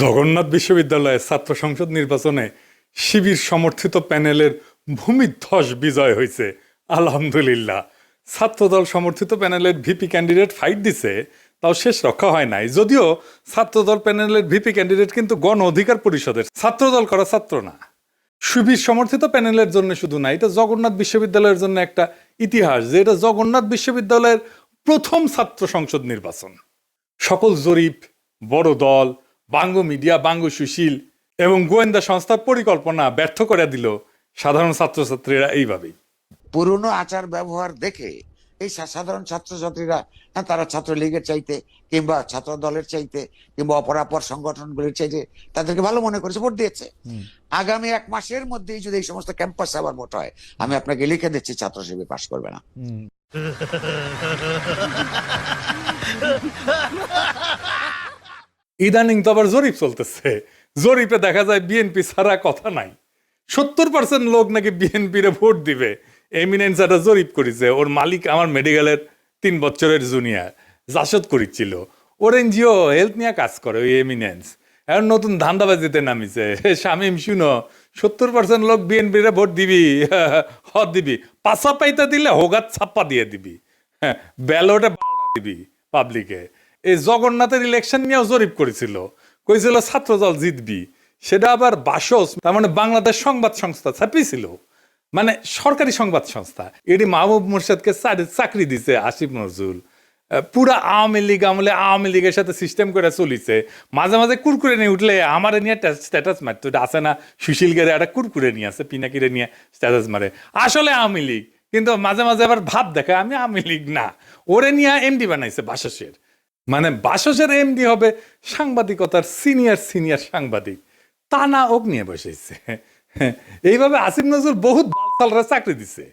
জগন্নাথ বিশ্ববিদ্যালয়ে ছাত্র সংসদ নির্বাচনে শিবির সমর্থিত প্যানেলের ভূমিধ্বস বিজয় হয়েছে। আলহামদুলিল্লাহ। ছাত্রদল সমর্থিত প্যানেলের ভিপি ক্যান্ডিডেট ফাইট দিছে, তাও শেষ রক্ষা হয় নাই। যদিও ছাত্রদল প্যানেলের ভিপি ক্যান্ডিডেট কিন্তু গণ অধিকার পরিষদের, ছাত্রদল করা ছাত্র না। শিবির সমর্থিত প্যানেলের জন্য শুধু না, এটা জগন্নাথ বিশ্ববিদ্যালয়ের জন্য একটা ইতিহাস যে এটা জগন্নাথ বিশ্ববিদ্যালয়ের প্রথম ছাত্র সংসদ নির্বাচন। সকল জরিপ, বড় দল, বাঙ্গ মিডিয়া, বাঙ্গ সুশীল এবং গোয়েন্দা সংস্থার পরিকল্পনা ব্যর্থ করে দিল সাধারণ ছাত্রছাত্রীরা এইভাবেই। পুরনো আচার ব্যবহার দেখে এই সাধারণ ছাত্রছাত্রীরা তারা ছাত্রলীগের চাইতে কিংবা ছাত্র দলের চাইতে কিংবা অপরাপর সংগঠনগুলির চাইতে তাদেরকে ভালো মনে করেছে, ভোট দিয়েছে। আগামী 1 মাসের মধ্যেই যদি এই সমস্ত ক্যাম্পাস আবার ভোট হয়, আমি আপনাকে লিখে দিচ্ছি ছাত্র শিবির পাশ করবে না। ইদানিং তো আবার জরিপ চলতেছে। জরিপে দেখা যায় বিএনপি ছাড়া কথা নাই। 70% লোক নাকি বিএনপিরে ভোট দিবে। এমিনেন্স একটা জরিপ করেছে, ওর মালিক আমার মেডিকেলের 3 বছরের জুনিয়র জাসদ করেছিল। ওর এনজিও হেলথ নিয়ে কাজ করে ওই এমিনেন্স। এখন নতুন ধান্দাবাজিতে নামিছে। শামিম শুনো, 70% লোক বিএনপিরে ভোট দিবি, হদ দিবি, পাশা পাইতে দিলে হোগাত ছাপ্পা দিয়ে দিবি, ব্যালটে দিবি পাবলিকে। এই জগন্নাথের ইলেকশন নিয়েও জরিপ করেছিল, কইছিল ছাত্রদল জিতবি। সেটা আবার বাসস, তার মানে বাংলাদেশ সংবাদ সংস্থা ছাপিয়েছিল, মানে সরকারি সংবাদ সংস্থা। এটি মাহবুব মুর্শেদকে চাকরি দিছে আসিফ নজরুল। পুরা আওয়ামী লীগ আমলে আওয়ামী লীগের সাথে সিস্টেম করে চলিছে। মাঝে মাঝে কুরকুরে নিয়ে উঠলে আমার নিয়ে স্ট্যাটাস মারতো। এটা আছে না, সুশীল গেরে একটা কুরকুরে নিয়ে আছে, পিনাকিরে নিয়ে স্ট্যাটাস মারে, আসলে আওয়ামী লীগ, কিন্তু মাঝে মাঝে আবার ভাব দেখায় আমি আওয়ামী লীগ না। ওরে নিয়ে এমডি বানাইছে বাসসের। মানে বাসসের এমডি হবে সাংবাদিকতার সিনিয়র সাংবাদিক, তা না ওক নিয়ে বসেছে। এইভাবে আসিফ নজরুল বহুত বালসালরা চাকরি দিছে।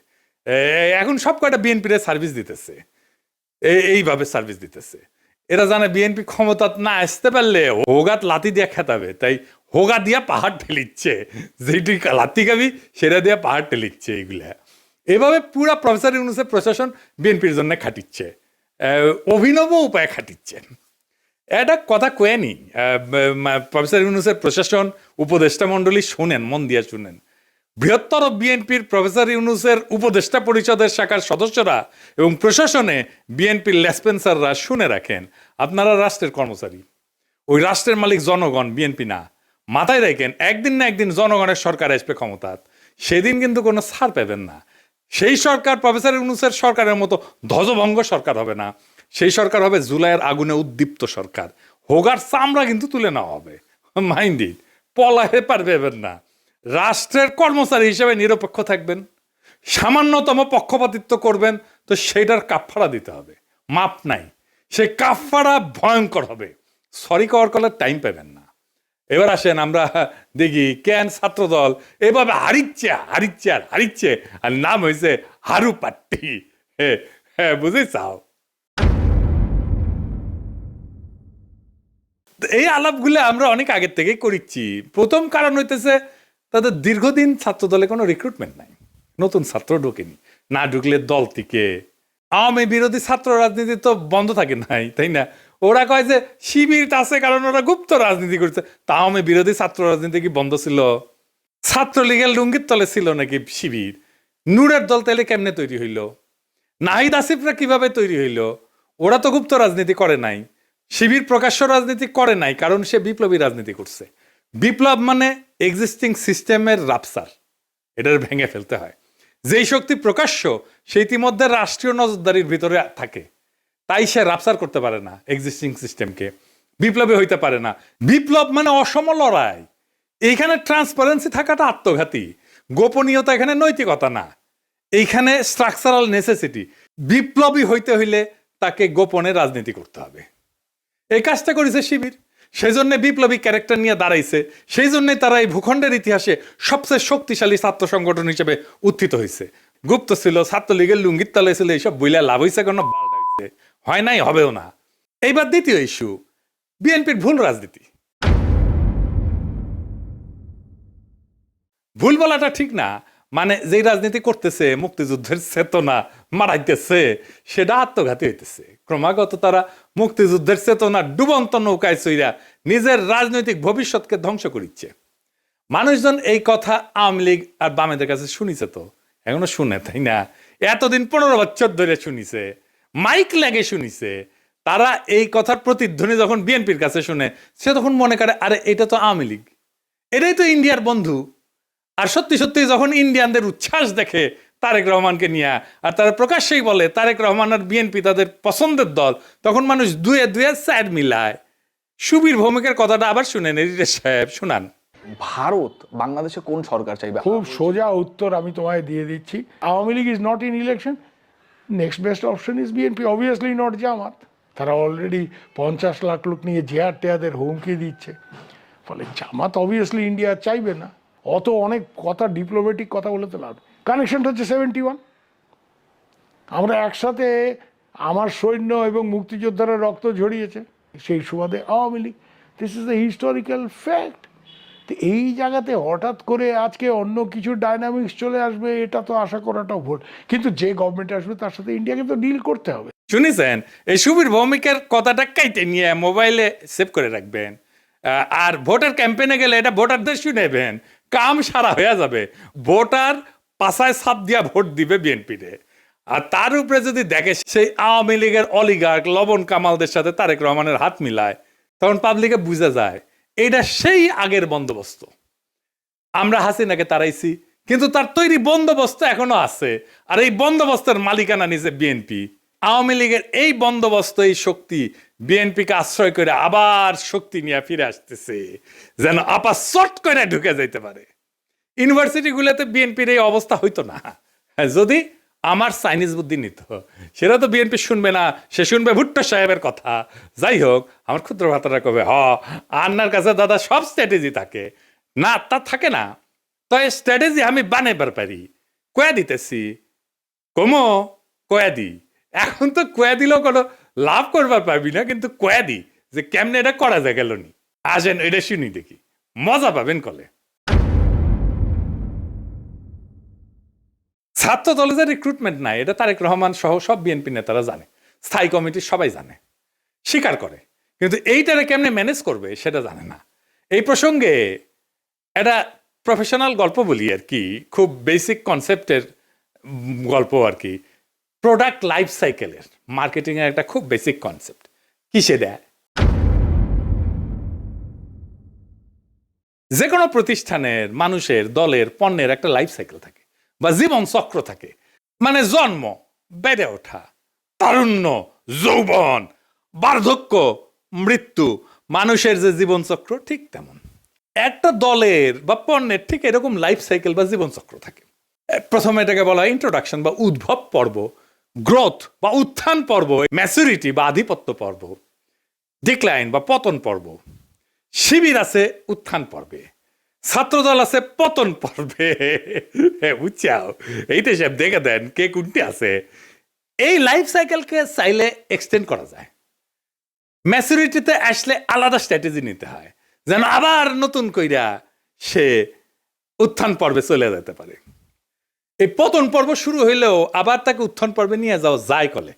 এখন সব কয়টা বিএনপির সার্ভিস দিতেছে, এইভাবে সার্ভিস দিতেছে। এরা জানে বিএনপি ক্ষমতা না আসতে পারলে হোগাত লাতি দিয়ে খেতাবে, তাই হোগা দিয়া পাহাড় ঠেলিচ্ছে। যেটি লাতি খাবি সেটা দিয়ে পাহাড় ঠেলিচ্ছে। এইগুলা এভাবে পুরা প্রফেসর ইউনূসের প্রশাসন বিএনপির জন্য খাটিচ্ছে, অভিনব উপায়ে খাটিচ্ছে। এটা কথা কয়েনি প্রফেসর ইউনূসের প্রশাসন, উপদেষ্টা মণ্ডলী শুনেন, মন দিয়ে শুনেন। বৃহত্তর বিএনপির প্রফেসর ইউনূসের উপদেষ্টা পরিষদের শাখার সদস্যরা এবং প্রশাসনে বিএনপির লেসপেন্সাররা শুনে রাখেন, আপনারা রাষ্ট্রের কর্মচারী, ওই রাষ্ট্রের মালিক জনগণ, বিএনপি না। মাথায় রাখেন, একদিন না একদিন জনগণের সরকার আসবে ক্ষমতায়, সেদিন কিন্তু কোনো ছাড় পাবেন না। সেই সরকার প্রফেসর ইউনূসের সরকারের মতো ধ্বজভঙ্গ সরকার হবে না। সেই সরকার হবে জুলাইয়ের আগুনে উদ্দীপ্ত সরকার। হোগার চামড়া কিন্তু তুলে নেওয়া হবে, মাইন্ড ইট। পলাহে পারবেন না। রাষ্ট্রের কর্মচারী হিসেবে নিরপেক্ষ থাকবেন, সামান্যতম পক্ষপাতিত্ব করবেন তো সেইটার কাফফারা দিতে হবে, মাপ নাই। সেই কাফফারা ভয়ঙ্কর হবে, সরি কওয়ার কলে টাইম পাবেন না। এবার আসেন আমরা দেখি কেন ছাত্রদল এভাবে হারিচ্ছে, আর নাম হয়েছে হারু পাট্টি। হ্যাঁ বুঝেছাও। এই আলাপগুলো আমরা অনেক আগের থেকেই করিচ্ছি। প্রথম কারণ হইতেছে তাদের দীর্ঘদিন ছাত্রদলে কোনো রিক্রুটমেন্ট নাই, নতুন ছাত্র ঢোকেনি। না ঢুকলে দল থেকে আওয়ামী বিরোধী ছাত্র রাজনীতি তো বন্ধ থাকে নাই, তাই না? ওরা কয় যে শিবির আছে কারণ ওরা গুপ্ত রাজনীতি করছে, তা আওয়ামী বিরোধী ছাত্র রাজনীতি কি বন্ধ ছিল? ছাত্রলীগের লুঙ্গির তলে ছিল নাকি শিবির? নূরের দল তাহলে কেমনে তৈরি হইল? নাহিদ আসিফরা কিভাবে তৈরি হইল? ওরা তো গুপ্ত রাজনীতি করে নাই। শিবির প্রকাশ্য রাজনীতি করে নাই, কারণ সে বিপ্লবী রাজনীতি করছে। বিপ্লব মানে এক্সিস্টিং সিস্টেমের রাপসার, এটার ভেঙে ফেলতে হয়। যেই শক্তি প্রকাশ্য সে ইতিমধ্যে রাষ্ট্রীয় নজরদারির ভিতরে থাকে, তাই সে রাপসার করতে পারে না এক্সিস্টিং সিস্টেমকে, বিপ্লবী হইতে পারে না। বিপ্লব মানে অসম লড়াই। এইখানে ট্রান্সপারেন্সি থাকাটা আত্মঘাতী, গোপনীয়তা এখানে নৈতিকতা না, এইখানে স্ট্রাকচারাল নেসেসিটি। বিপ্লবী হইতে হইলে তাকে গোপনে রাজনীতি করতে হবে। এই কাজটা করেছে শিবির, সেই জন্য বিপ্লবী ক্যারেক্টার নিয়ে দাঁড়াইছে। সেই জন্যই তারা এই ভূখণ্ডের ইতিহাসে সবচেয়ে শক্তিশালী ছাত্র সংগঠন হিসেবে উত্থিত হয়েছে। গুপ্ত ছিল, ছাত্রলীগের লুঙ্গির তলে ছিল, এইসব বইলা লাভ হয়েছে কেন? হয় নাই, হবেও না। এইবার দ্বিতীয় ইস্যু, বিএনপির ভুল রাজনীতি। ভুল বলাটা ঠিক না, মানে যেই রাজনীতি করতেছে, মুক্তিযুদ্ধের চেতনা মারাইতেছে, সেটা আত্মঘাতী হইতেছে। ক্রমাগত তারা মুক্তিযুদ্ধের চেতনা ডুবন্ত নৌকায় চইরা নিজের রাজনৈতিক ভবিষ্যৎকে ধ্বংস করিচ্ছে। মানুষজন এই কথা আওয়ামী লীগ আর বামেদের কাছে শুনিছে, তো এখনো শুনে, তাই না? এতদিন 15 বছর ধরে শুনিছে, মাইক লাগে শুনিছে। তারা এই কথার প্রতিধ্বনি যখন বিএনপির কাছে শুনে, সে তখন মনে করে আরে এটা তো আওয়ামী লীগ, এটাই তো ইন্ডিয়ার বন্ধু। আর সত্যি সত্যি যখন ইন্ডিয়ানদের উচ্ছ্বাস দেখে তারেক রহমানকে নিয়ে, আর তারা প্রকাশ্যেই বলে তারেক রহমান আর বিএনপি তাদের পছন্দের দল, তখন মানুষ দুয়ে দুয়ে স্যার মিলায়। সুবীর ভৌমিকের কথাটা আবার শুনেন, এডিটর সাহেব শুনান। ভারত বাংলাদেশে কোন সরকার চাইবে? খুব সোজা উত্তর আমি তোমায় দিয়ে দিচ্ছি। Awami League is not in election, next best option is BNP, obviously not Jamaat. তারা অলরেডি 50 লাখ লোক নিয়ে জেহার টেয়াদের হুমকি দিচ্ছে। ফলে জামাত অবভিয়াসলি ইন্ডিয়া চাইবে না। অত অনেক কথা, ডিপ্লোম্যাটিক কথা বলে তো লাভ। কানেকশনটা হচ্ছে 71। আমরা একসাথে, আমার সৈন্য এবং মুক্তিযোদ্ধারা রক্ত ঝরিয়েছে, সেই সুবাদে Awami League. This is the historical fact. তো এই জায়গাতে হঠাৎ করে আজকে অন্য কিছু ডাইনামিক্স চলে আসবে, এটা তো আশা করাটাও ভুল। কিন্তু যে গভর্নমেন্ট আসবে তার সাথে ইন্ডিয়াকে তো ডিল করতে হবে। শুনেছেন? এই সুবীর ভৌমিকের কথাটা কাইটে নিয়ে মোবাইলে সেভ করে রাখবেন, আর ভোটার ক্যাম্পেইনে গেলে এটা ভোটারদের শুনেবেন, কাম সারা হয়ে যাবে। ভোটার পাশায় ছাপ দিয়া ভোট দিবে বিএনপিতে। আর তার উপরে যদি দেখে সেই আওয়ামী লীগের অলিগার্ক লবণ কামালদের সাথে তারেক রহমানের হাত মিলায়, তখন পাবলিকে বুঝে যায় এটা সেই আগের বন্দোবস্ত। আমরা হাসিনাকে তাড়াইছি, কিন্তু তার তৈরি বন্দোবস্ত এখনো আছে, আর এই বন্দোবস্তের মালিকানা নিছে বিএনপি। আওয়ামী লীগের এই বন্দোবস্ত, এই শক্তি বিএনপিকে আশ্রয় করে আবার শক্তি নিয়ে ফিরে আসতেছে, যেন আবার শর্ট করে ঢুকে যাইতে পারে। ইউনিভার্সিটিগুলোতে বিএনপির এই অবস্থা হইতো না যদি আমার চাইনিজ বুদ্ধি নিত। সেটা তো বিএনপি শুনবে না, সে শুনবে ভুট্টো সাহেবের কথা। যাই হোক, আমার ক্ষুদ্র ভাতারা কবে আন্নার কাছে দাদা সব স্ট্র্যাটেজি থাকে না, তা থাকে না। তো এই স্ট্র্যাটেজি আমি বানাইবার পারি, কয়া দিতেছি, কমো কয়া দি। এখন তো কয়া দিলেও কোনো লাভ করবার পারবি না, কিন্তু কয়া দি যে কেমনে এটা করা যায় গেল নি। আসেন এটা শুনি দেখি, মজা পাবেন কলে। ছাত্র দলে যে রিক্রুটমেন্ট নাই, এটা তারেক রহমান সহ সব বিএনপি নেতারা জানে, স্থায়ী কমিটির সবাই জানে, স্বীকার করে। কিন্তু এইটারে কেমনে ম্যানেজ করবে সেটা জানে না। এই প্রসঙ্গে একটা প্রফেশনাল গল্প বলি আর কি, খুব বেসিক কনসেপ্টের গল্প আর কি। প্রোডাক্ট লাইফ সাইকেলের মার্কেটিং এর একটা খুব বেসিক কনসেপ্ট। কিসে দেয়? যে কোনো প্রতিষ্ঠানের, মানুষের, দলের, পণ্যের একটা লাইফ সাইকেল থাকে বা জীবন চক্র থাকে। মানে জন্ম, বেড়ে ওঠা, তারুণ্য, যৌবন, বার্ধক্য, মৃত্যু, মানুষের যে জীবন চক্র ঠিক তেমন একটা দলের বা পণ্যের ঠিক এরকম লাইফ সাইকেল বা জীবন চক্র থাকে। প্রথমে এটাকে বলা হয় ইন্ট্রোডাকশন বা উদ্ভব পর্ব, গ্রোথ বা উত্থান পর্ব, ম্যাচুরিটি বা আধিপত্য পর্ব, ডিক্লাইন বা পতন পর্ব। শিবির আছে উত্থান পর্বে, ছাত্রদল আছে পতন পর্বে। বুঝছাও? এইটা সব দেখে দেন কে কোনটি আছে। এই লাইফ সাইকেলকে চাইলে এক্সটেন্ড করা যায়। ম্যাচুরিটিতে আসলে আলাদা স্ট্র্যাটেজি নিতে হয়, যেন আবার নতুন কইরা সে উত্থান পর্বে চলে যেতে পারে। এই পতন পর্ব শুরু হইলেও আবার তাকে উত্থান পর্বে নিয়ে যাওয়া যায় কলে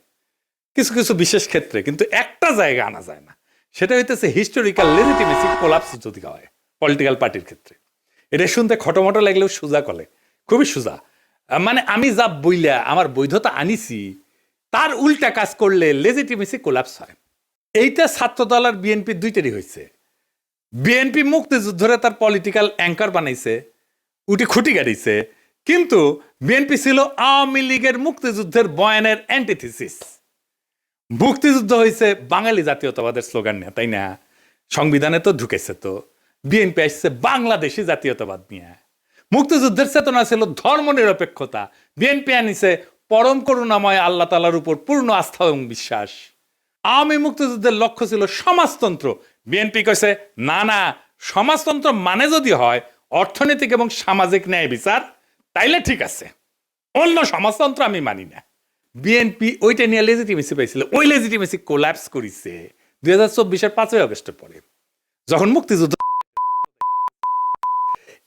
কিছু কিছু বিশেষ ক্ষেত্রে, কিন্তু একটা জায়গা আনা যায় না। সেটা হইতেছে হিস্টোরিক্যাল লেজিটিমেসি কোলাপস যদি হয় পলিটিক্যাল পার্টির ক্ষেত্রে। এটা শুনতে খটোমটো লাগলেও সোজা কলে, খুবই সোজা। মানে আমি যা বইলা আমার বৈধতা আনিছি তার উল্টা কাজ করলে লেজিটিমেসি কোলাপস হয়। এইটা ছাত্রদল আর বিএনপি দুইটারই হয়েছে। বিএনপি মুক্তিযুদ্ধরে তার পলিটিক্যাল অ্যাঙ্কার বানাইছে, উঠি খুঁটি গাড়িছে, কিন্তু বিএনপি ছিল আওয়ামী লীগের মুক্তিযুদ্ধের বয়ানের অ্যান্টিথিসিস। মুক্তিযুদ্ধ হয়েছে বাঙালি জাতীয়তাবাদের স্লোগান নিয়ে, তাই না? সংবিধানে তো ঢুকেছে। তো বিএনপি আসছে বাংলাদেশি জাতীয়তাবাদ নিয়ে। মুক্তিযুদ্ধের চেতনা ছিল ধর্ম নিরপেক্ষতা, বিএনপি আনিছে পরম করুণাময় আল্লাহ তাআলার উপর পূর্ণ আস্থা এবং বিশ্বাস। আওয়ামী মুক্তিযুদ্ধের লক্ষ্য ছিল সমাজতন্ত্র, বিএনপি কইছে না না, সমাজতন্ত্র মানে যদি হয় অর্থনৈতিক এবং সামাজিক ন্যায় বিচার, তাইলে ঠিক আছে, অন্য সমাজতন্ত্র আমি মানি না। বিএনপি ওইটা নিয়ে লেজিটিমেসি পাইছিল, ওই লেজিটিমেসি কোল্যাপস করেছে 2024-এর 5ই আগস্টের পরে, যখন মুক্তিযুদ্ধ।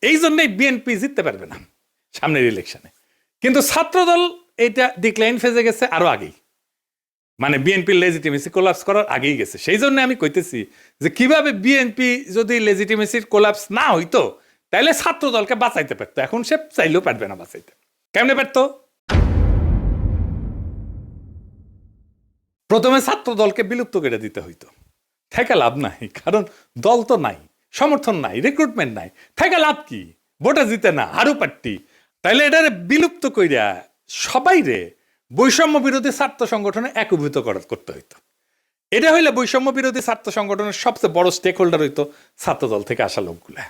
এই জন্যই বিএনপি জিততে পারবে না সামনের ইলেকশনে। কিন্তু ছাত্রদল এটা ডিক্লাইন ফেজে গেছে আরো আগেই। মানে বিএনপির লেজিটিমেসি কোলাপস করার আগেই গেছে। সেই জন্য আমি কইতেছি যে কিভাবে বিএনপি যদি লেজিটিমেসির কোলাপস না হইতো তাহলে ছাত্র দলকে বাঁচাইতে পারতো, এখন সে চাইলেও পারবে না বাঁচাইতে। কেমনে পারতো? প্রথমে ছাত্র দলকে বিলুপ্ত করে দিতে হইতো, থেকে লাভ নাই, কারণ দল তো নাই, সমর্থন নাই, রিক্রুটমেন্ট নাই, থেকে লাভ কি? ভোটে জিতে না, হারু পাট্টি। তাইলে এটারে বিলুপ্ত কইরা সবাই রে বৈষম্য বিরোধী ছাত্র সংগঠনে একীভূত করতে হইতো। এটা হইলে বৈষম্য বিরোধী ছাত্র সংগঠনের সবচেয়ে বড় স্টেক হোল্ডার হইতো ছাত্র দল থেকে আসা লোকগুলা।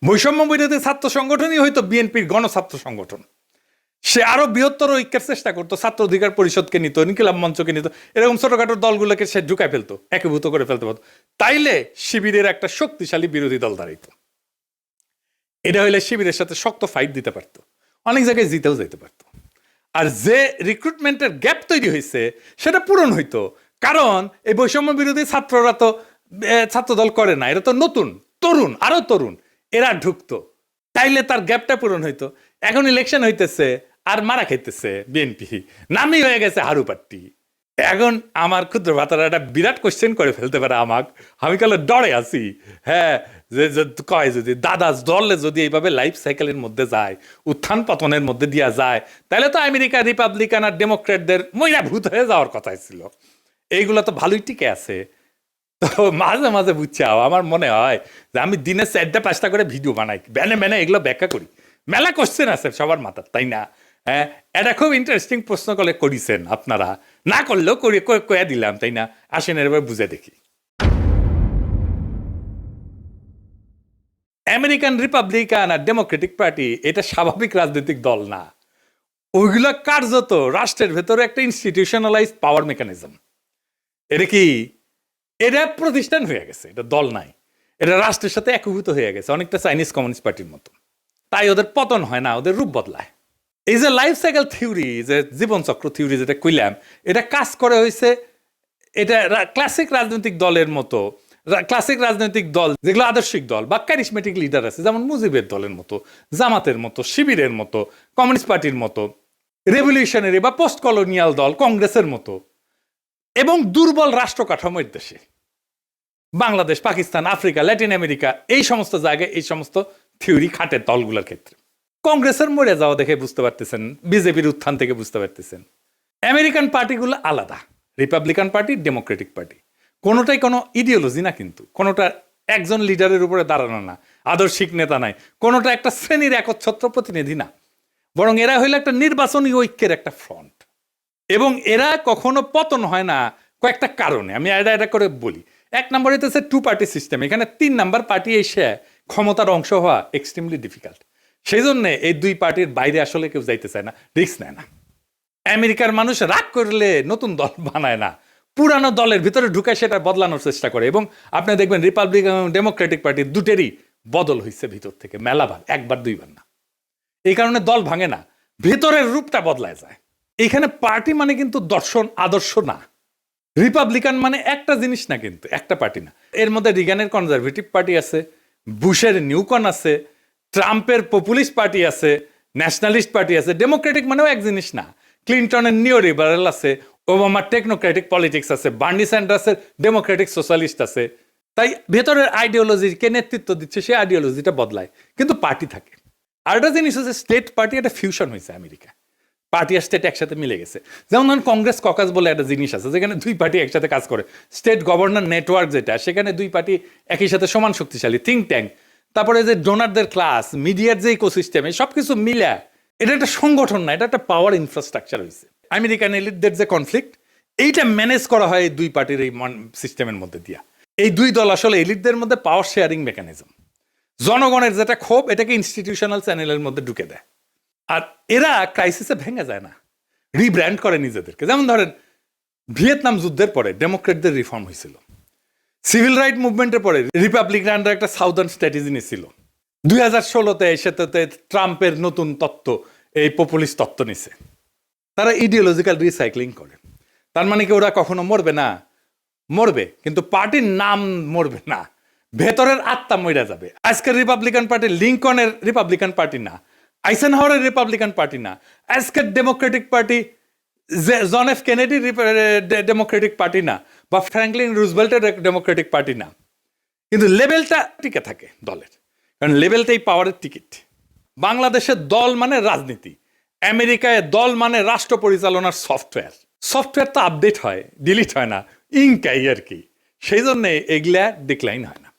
বৈষম্য বিরোধী ছাত্র সংগঠনই হইতো বিএনপির গণছাত্র সংগঠন। সে আরো বৃহত্তর ঐক্যের চেষ্টা করতো, ছাত্র অধিকার পরিষদকে নিত, ইনকিলাব মঞ্চকে নিত, এরকম ছোটখাটো দলগুলোকে সে ঢুকায় ফেলতো, একীভূত করে ফেলতে পারতো। তাইলে শিবিরের একটা শক্তিশালী বিরোধী দল দাঁড়াইতো। এটা হইলে শিবিরের সাথে শক্ত ফাইট দিতে পারতো, অনেক জায়গায় জিতেও যেতে পারতো। আর যে রিক্রুটমেন্টের গ্যাপ তৈরি হয়েছে সেটা পূরণ হইতো, কারণ এই বৈষম্য বিরোধী ছাত্ররা তো ছাত্র দল করে না, এরা তো নতুন তরুণ, আরো তরুণ, এরা ঢুকতো, তাইলে তার গ্যাপটা পূরণ হইতো। এখন ইলেকশন হইতেছে আর মারা খাইতেছে বিএনপি, নামই হয়ে গেছে হারু পাট্টি। এখন আমার ক্ষুদ্র ভাতারা একটা বিরাট কোশ্চেন করে ফেলতে পারে আমাকে, আমি কালে ডরে আছি। হ্যাঁ, যে কয় যদি দাদা দলে যদি এইভাবে লাইফ সাইকেলের মধ্যে যায়, উত্থান পতনের মধ্যে দিয়া যায়, তাহলে তো আমেরিকা রিপাবলিকান আর ডেমোক্রেটদের মইরা ভূত হয়ে যাওয়ার কথাই ছিল। এইগুলো তো ভালোই টিকে আছে। তো মাঝে মাঝে বুঝছাও আমার মনে হয় যে আমি দিনে 4-5টা করে ভিডিও বানাই, ব্যানে এগুলো ব্যাখ্যা করি। মেলা কোশ্চেন আছে সবার মাথার, তাই না? হ্যাঁ, এটা খুব ইন্টারেস্টিং প্রশ্ন করে করিছেন আপনারা, না করলেও কয়ে দিলাম, তাই না? আসেন এবার বুঝে দেখি। আমেরিকান রিপাবলিকান আর ডেমোক্রেটিক পার্টি এটা স্বাভাবিক রাজনৈতিক দল না, ওইগুলো কার্যত রাষ্ট্রের ভেতরে একটা ইনস্টিটিউশনালাইজ পাওয়ার মেকানিজম। এটা কি, এটা প্রতিষ্ঠান হয়ে গেছে, এটা দল নাই, এটা রাষ্ট্রের সাথে একীভূত হয়ে গেছে, অনেকটা চাইনিজ কমিউনিস্ট পার্টির মতো। তাই ওদের পতন হয় না, ওদের রূপ বদলায়। এই যে লাইফ সাইকেল থিওরি, যে জীবনচক্র থিওরি যেটা কইলাম, এটা কাজ করে হয়েছে, এটা ক্লাসিক রাজনৈতিক দলের মতো, ক্লাসিক রাজনৈতিক দল যেগুলো আদর্শিক দল বা ক্যারিসমেটিক লিডার আছে, যেমন মুজিবের দলের মতো, জামাতের মতো, শিবিরের মতো, কমিউনিস্ট পার্টির মতো, রেভলিউশনারি বা পোস্ট কলোনিয়াল দল কংগ্রেসের মতো, এবং দুর্বল রাষ্ট্র কাঠামোর দেশে Bangladesh, Pakistan, Africa, Latin America, এই সমস্ত জায়গায় এই সমস্ত থিওরি খাটে দলগুলোর ক্ষেত্রে। কংগ্রেসের মরে যাওয়া দেখে বুঝতে পারতেছেন, বিজেপির উত্থান থেকে বুঝতে পারতেছেন। আমেরিকান পার্টিগুলো আলাদা, রিপাবলিকান পার্টি, ডেমোক্রেটিক পার্টি, কোনোটাই কোনো ইডিওলজি না, কিন্তু কোনোটা একজন লিডারের উপরে দাঁড়ানো না, আদর্শিক নেতা নাই, কোনোটা একটা শ্রেণীর একচ্ছত্র প্রতিনিধি না, বরং এরা হইলো একটা নির্বাচনী ঐক্যের একটা ফ্রন্ট। এবং এরা কখনো পতন হয় না কয়েকটা কারণে, আমি এটা করে বলি। 1 নম্বর হইতেছে 2 পার্টি সিস্টেম, এখানে 3 নাম্বার পার্টি এসে ক্ষমতার অংশ হওয়া এক্সট্রিমলি ডিফিকাল্ট। সেই জন্য এই 2 পার্টির বাইরে আসলে কেউ যাইতে চায় না, রিস্ক নেয় না। আমেরিকার মানুষ রাগ করলে নতুন দল বানায় না, পুরানো দলের ভিতরে ঢুকে সেটা বদলানোর চেষ্টা করে। এবং আপনি দেখবেন রিপাবলিকান এবং ডেমোক্রেটিক পার্টি দুটেরই বদল হয়েছে ভিতর থেকে মেলাবার, 1-2বার না। এই কারণে দল ভাঙে না, ভেতরের রূপটা বদলায় যায়। এইখানে পার্টি মানে কিন্তু দর্শন, আদর্শ না। রিপাবলিকান মানে একটা জিনিস না, কিন্তু একটা পার্টি না। এর মধ্যে রিগানের কনজারভেটিভ পার্টি আছে, বুশের নিউকন আছে, ট্রাম্পের পপুলিস্ট পার্টি আছে, ন্যাশনালিস্ট পার্টি আছে। ডেমোক্রেটিক মানেও এক জিনিস না। ক্লিনটনের নিও লিবারেল আছে, ওবামার টেকনোক্রেটিক পলিটিক্স আছে, বার্নি স্যান্ডার্সের ডেমোক্রেটিক সোশ্যালিস্ট আছে। তাই ভেতরের আইডিওলজিকে নেতৃত্ব দিচ্ছে, সেই আইডিওলজিটা বদলায়, কিন্তু পার্টি থাকে। আর একটা জিনিস হচ্ছে স্টেট পার্টি, একটা ফিউশন হয়েছে আমেরিকা, পার্টি আর স্টেট একসাথে মিলে গেছে। যেমন ধরুন কংগ্রেস ককাস বলে একটা জিনিস আছে, যেখানে 2 পার্টি একসাথে কাজ করে। স্টেট গভর্নর নেটওয়ার্ক যেটা, সেখানে 2 পার্টি একই সাথে সমান শক্তিশালী, থিঙ্ক ট্যাঙ্ক, তারপরে যে ডোনারদের ক্লাস, মিডিয়ার যে ইকোসিস্টেম, সবকিছু মিলে এটা একটা সংগঠন না, এটা একটা পাওয়ার ইনফ্রাস্ট্রাকচার হয়েছে। আমেরিকান এলিটদের যে কনফ্লিক্ট, এইটা ম্যানেজ করা হয় এই 2 পার্টির এই সিস্টেমের মধ্যে দিয়া। এই 2 দল আসলে এলিটদের মধ্যে পাওয়ার শেয়ারিং মেকানিজম। জনগণের যেটা ক্ষোভ, এটাকে ইনস্টিটিউশনাল চ্যানেলের মধ্যে ঢুকে দেয়। আর এরা ক্রাইসিসে ভেঙে যায় না, রিব্র্যান্ড করে নিজেদেরকে। যেমন ধরেন ভিয়েতনাম যুদ্ধের পরে ডেমোক্রেটদের রিফর্ম হয়েছিল, সিভিল রাইট মুভমেন্টের পরে রিপাবলিকানরা একটা সাউদার্ন স্ট্র্যাটেজি নিয়েছিল, 2016-তে সেটাতে ট্রাম্পের নতুন তত্ত্ব, এই পপুলিস্ট তত্ত্ব নিছে। তারা ইডিওলজিক্যাল রিসাইক্লিং করে। তার মানে কি ওরা কখনো মরবে না? মরবে, কিন্তু পার্টির নাম মরবে না, ভেতরের আত্মা মরে যাবে। আজকের রিপাবলিকান পার্টি লিঙ্কনের রিপাবলিকান পার্টি না, আইসেনহাওয়ারের রিপাবলিকান পার্টি না, আজকের ডেমোক্রেটিক পার্টি জন এফ কেনেডির ডেমোক্রেটিক পার্টি না, বা ফ্র্যাঙ্কলিন রুজভেল্টের ডেমোক্রেটিক পার্টি না, কিন্তু লেভেলটা টিকে থাকে দলের, কারণ লেভেলটাই পাওয়ারের টিকিট। বাংলাদেশের দল মানে রাজনীতি, আমেরিকায় দল মানে রাষ্ট্র পরিচালনার সফটওয়্যার। সফটওয়্যার তো আপডেট হয়, ডিলিট হয় না, ইনকাই আর কি। সেই জন্যে এগুলা ডিক্লাইন হয় না।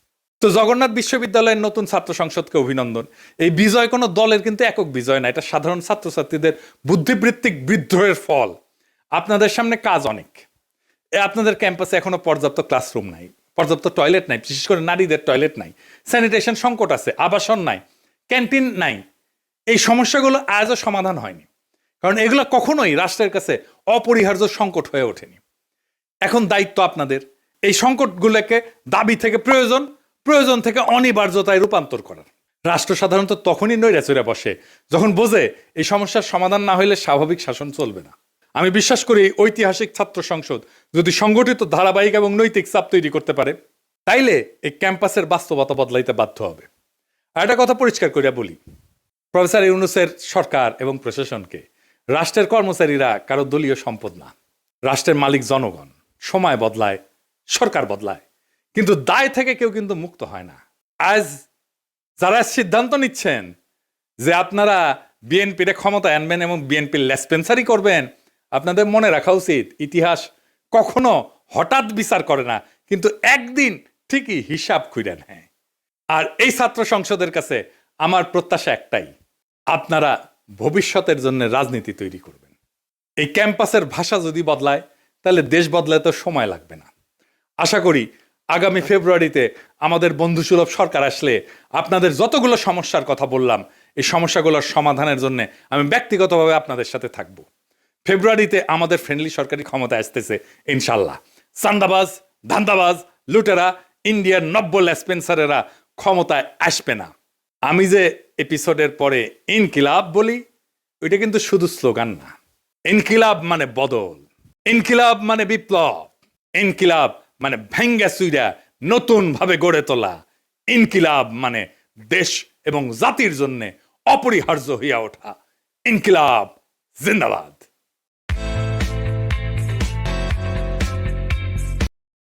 তো জগন্নাথ বিশ্ববিদ্যালয়ের নতুন ছাত্র সংসদকে অভিনন্দন। এই বিজয় কোনো দলের কিন্তু একক বিজয় না, এটা সাধারণ ছাত্রছাত্রীদের বুদ্ধিবৃত্তিক বিদ্রোহের ফল। আপনাদের সামনে কাজ অনেক। আপনাদের ক্যাম্পাসে এখনো পর্যাপ্ত ক্লাসরুম নাই, পর্যাপ্ত টয়লেট নাই, বিশেষ করে নারীদের টয়লেট নাই, স্যানিটেশন সংকট আছে, আবাসন নাই, ক্যান্টিন নাই। এই সমস্যাগুলো আজও সমাধান হয়নি, কারণ এগুলো কখনোই রাষ্ট্রের কাছে অপরিহার্য সংকট হয়ে ওঠেনি। এখন দায়িত্ব আপনাদের এই সংকটগুলোকে দাবি থেকে প্রয়োজন, প্রয়োজন থেকে অনিবার্যতায় রূপান্তর করার। রাষ্ট্র সাধারণত তখনই নৈরাচুরে বসে যখন বোঝে এই সমস্যার সমাধান না হলে স্বাভাবিক শাসন চলবে না। আমি বিশ্বাস করি ঐতিহাসিক ছাত্র সংসদ যদি সংগঠিত, ধারাবাহিক এবং নৈতিক চাপ তৈরি করতে পারে, তাইলে এই ক্যাম্পাসের বাস্তবতা বদলাইতে বাধ্য হবে। আর একটা কথা পরিষ্কার করিয়া বলি, প্রফেসর ইউনূসের সরকার এবং প্রশাসনকে রাষ্ট্রের কর্মচারীরা কারো দলীয় সম্পদ না। রাষ্ট্রের মালিক জনগণ। সময় বদলায়, সরকার বদলায়, কিন্তু দায় থেকে কেউ কিন্তু মুক্ত হয় না। আজ যারা সিদ্ধান্ত নিচ্ছেন যে আপনারা বিএনপির ক্ষমতায় আনবেন এবং বিএনপির লেসপেন্সারি করবেন, আপনাদের মনে রাখা উচিত ইতিহাস কখনো হঠাৎ বিচার করে না, কিন্তু একদিন ঠিকই হিসাব খুঁড়ে নেয়। আর এই ছাত্র সংসদের কাছে আমার প্রত্যাশা একটাই, আপনারা ভবিষ্যতের জন্য রাজনীতি তৈরি করবেন। এই ক্যাম্পাসের ভাষা যদি বদলায়, তাহলে দেশ বদলায় তো সময় লাগবে না। আশা করি আগামী ফেব্রুয়ারিতে আমাদের বন্ধুসুলভ সরকার আসলে আপনাদের যতগুলো সমস্যার কথা বললাম, এই সমস্যাগুলোর সমাধানের জন্য আমি ব্যক্তিগতভাবে আপনাদের সাথে থাকব। ফেব্রুয়ারিতে আমাদের ফ্রেন্ডলি সরকারি ক্ষমতা আসতেছে ইনশাল্লাহ। চান্দাবাজ, ধান্দাবাজ, লুটেরা, ইন্ডিয়ার নব্য লেসপেন্সারেরা ক্ষমতায় আসবে না। আমি যে এপিসোডের পরে ইনকিলাব বলি, ওইটা কিন্তু শুধু স্লোগান না। ইনকিলাব মানে বদল, ইনকিলাব মানে বিপ্লব, ইনকিলাব মানে ভেঙ্গা চুইরা নতুন ভাবে গড়ে তোলা, ইনকিলাব মানে দেশ এবং জাতির জন্য অপরিহার্য হইয়া ওঠা। ইনকিলাব জিন্দাবাদ।